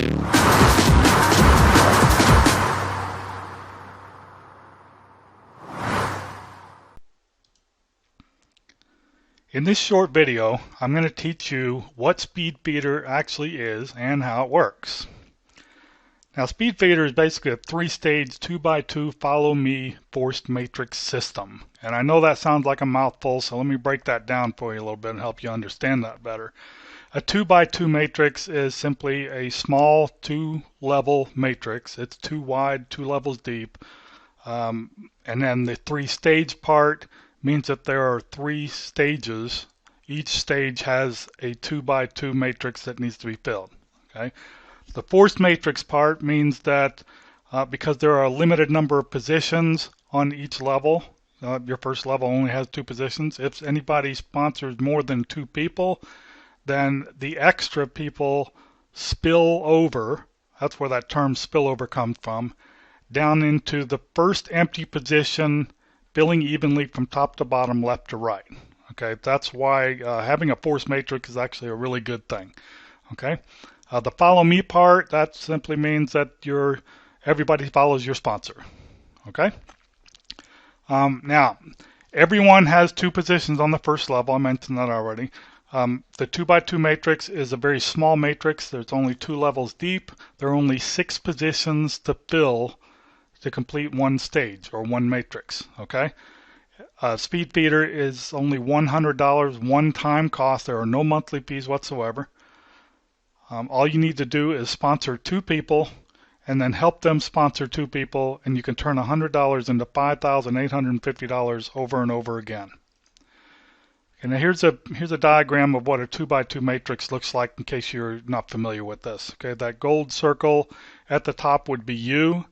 In this short video, I'm going to teach you what SpeedFeeder actually is and how it works. Now, SpeedFeeder is basically a three-stage 2x2 follow me forced matrix system. And I know that sounds like a mouthful, so let me break that down for you a little bit and help you understand that better. A 2x2 matrix is simply a small two-level matrix. It's 2 wide, 2 levels deep. And then the three-stage part means that there are 3 stages. Each stage has a 2x2 matrix that needs to be filled. Okay. The forced matrix part means that because there are a limited number of positions on each level, your first level only has 2 positions. If anybody sponsors more than 2 people, then the extra people spill over. That's where that term spillover comes from, down into the first empty position, filling evenly from top to bottom, left to right. Okay, that's why having a forced matrix is actually a really good thing. Okay, the follow me part, that simply means that everybody follows your sponsor. Okay, now everyone has 2 positions on the first level. I mentioned that already. The 2x2 matrix is a very small matrix. There's only 2 levels deep. There are only 6 positions to fill to complete one stage or one matrix. Okay, SpeedFeeder is only $100 one-time cost. There are no monthly fees whatsoever. All you need to do is sponsor 2 people and then help them sponsor 2 people, and you can turn $100 into $5,850 over and over again. And here's a diagram of what a 2x2 matrix looks like in case you're not familiar with this. Okay, that gold circle at the top would be you.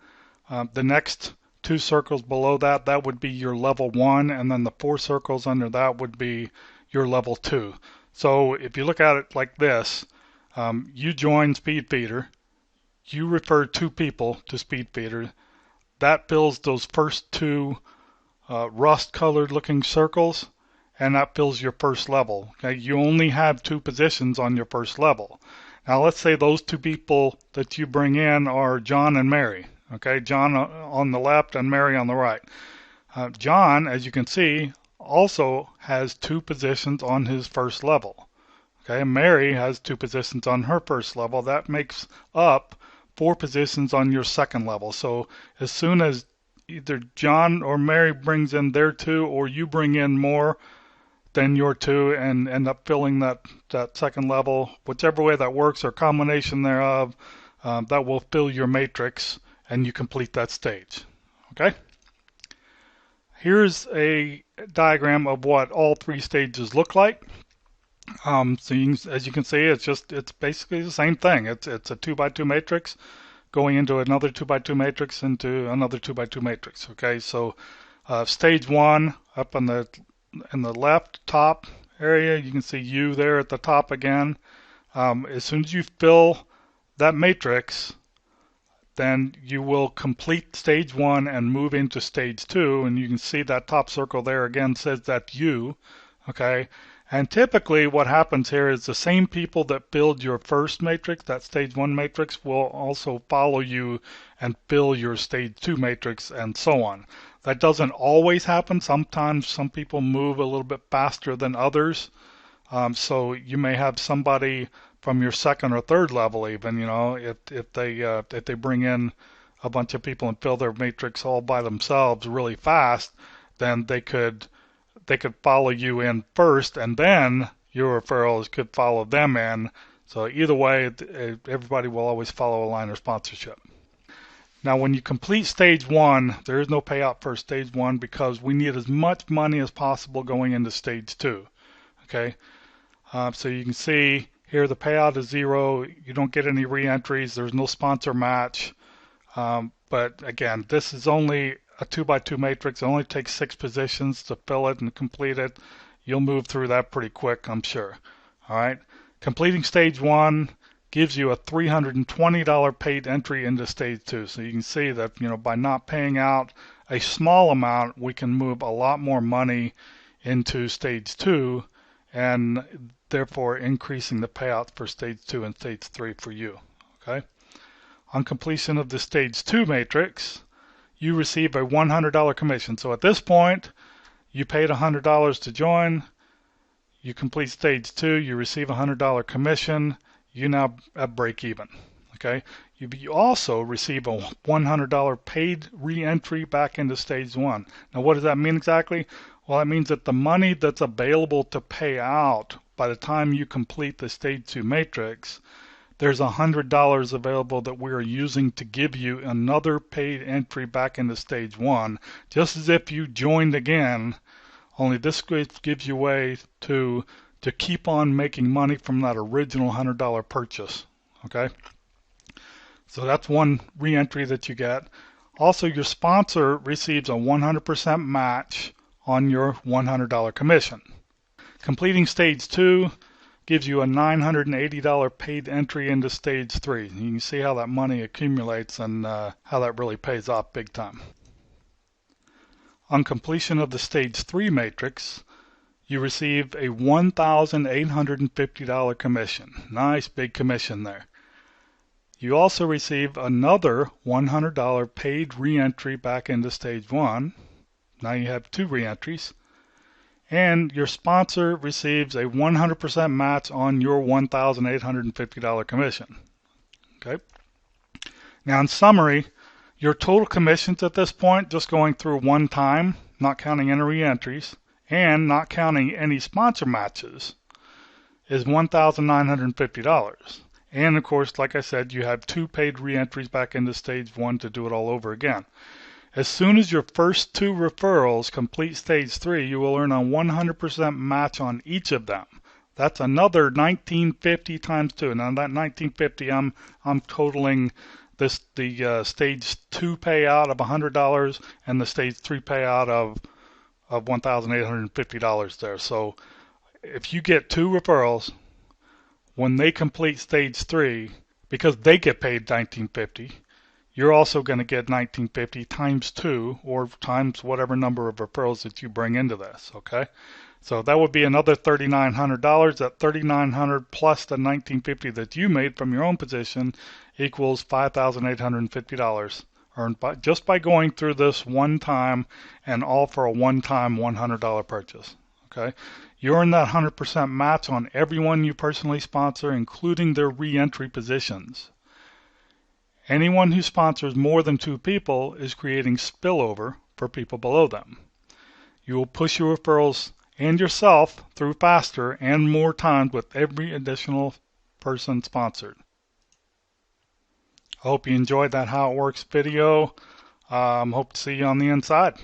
The next 2 circles below that would be your level 1, and then the 4 circles under that would be your level 2. So if you look at it like this, you join SpeedFeeder, you refer 2 people to SpeedFeeder, that fills those first 2 rust-colored looking circles, and that fills your first level. Okay, you only have 2 positions on your first level. Now let's say those 2 people that you bring in are John and Mary. Okay, John on the left and Mary on the right. John, as you can see, also has 2 positions on his first level. Okay, Mary has 2 positions on her first level. That makes up 4 positions on your second level. So as soon as either John or Mary brings in their 2, or you bring in more than your 2 and end up filling that second level, whichever way that works or combination thereof, that will fill your matrix and you complete that stage. Okay? Here's a diagram of what all 3 stages look like. So as you can see, it's basically the same thing. It's a 2x2 matrix going into another 2x2 matrix into another 2x2 matrix. Okay, so stage 1 up in the left top area, you can see you there at the top again. As soon as you fill that matrix, then you will complete stage 1 and move into stage 2, and you can see that top circle there again says that you. Okay, and typically what happens here is the same people that filled your first matrix, that stage 1 matrix, will also follow you and fill your stage 2 matrix, and so on. That doesn't always happen. Sometimes some people move a little bit faster than others. So you may have somebody from your second or third level even, if they bring in a bunch of people and fill their matrix all by themselves really fast, then they could follow you in first, and then your referrals could follow them in. So either way, everybody will always follow a line of sponsorship. Now, when you complete stage 1, there is no payout for stage 1 because we need as much money as possible going into stage 2. Okay, so you can see here the payout is 0. You don't get any re-entries. There's no sponsor match. But again, this is only a 2x2 matrix. It only takes 6 positions to fill it and complete it. You'll move through that pretty quick, I'm sure. All right, completing stage 1 gives you a $320 paid entry into stage 2. So you can see that by not paying out a small amount, we can move a lot more money into stage 2, and therefore increasing the payouts for stage 2 and stage 3 for you. Okay. On completion of the stage 2 matrix, you receive a $100 commission. So at this point, you paid $100 to join. You complete stage 2, you receive a $100 commission. You now at break even. Okay. You also receive a $100 paid re-entry back into stage 1. Now, what does that mean exactly? Well, that means that the money that's available to pay out by the time you complete the stage 2 matrix, there's $100 available that we're using to give you another paid entry back into stage 1, just as if you joined again, only this gives you a way to keep on making money from that original $100 purchase. Okay? So that's one re-entry that you get. Also, your sponsor receives a 100% match on your $100 commission. Completing stage 2 gives you a $980 paid entry into stage 3. You can see how that money accumulates and how that really pays off big time. On completion of the stage 3 matrix, you receive a $1,850 commission. Nice big commission there. You also receive another $100 paid re-entry back into stage 1. Now you have 2 re-entries. And your sponsor receives a 100% match on your $1,850 commission. Okay. Now, in summary, your total commissions at this point, just going through one time, not counting any re-entries, and not counting any sponsor matches, is $1,950. And of course, like I said, you have 2 paid re-entries back into stage 1 to do it all over again. As soon as your first 2 referrals complete stage 3, you will earn a 100% match on each of them. That's another $1,950 times 2. Now that $1,950, I'm totaling the stage 2 payout of $100 and the stage 3 payout of $1,850 there. So if you get 2 referrals, when they complete stage 3, because they get paid $1,950, you're also going to get $1,950 times 2 or times whatever number of referrals that you bring into this. Okay, so that would be another $3,900. That $3,900 plus the $1,950 that you made from your own position equals $5,850 earned just by going through this one time, and all for a one-time $100 purchase. Okay, you earn that 100% match on everyone you personally sponsor, including their re-entry positions. Anyone who sponsors more than 2 people is creating spillover for people below them. You will push your referrals and yourself through faster and more times with every additional person sponsored. I hope you enjoyed that How It Works video. Hope to see you on the inside.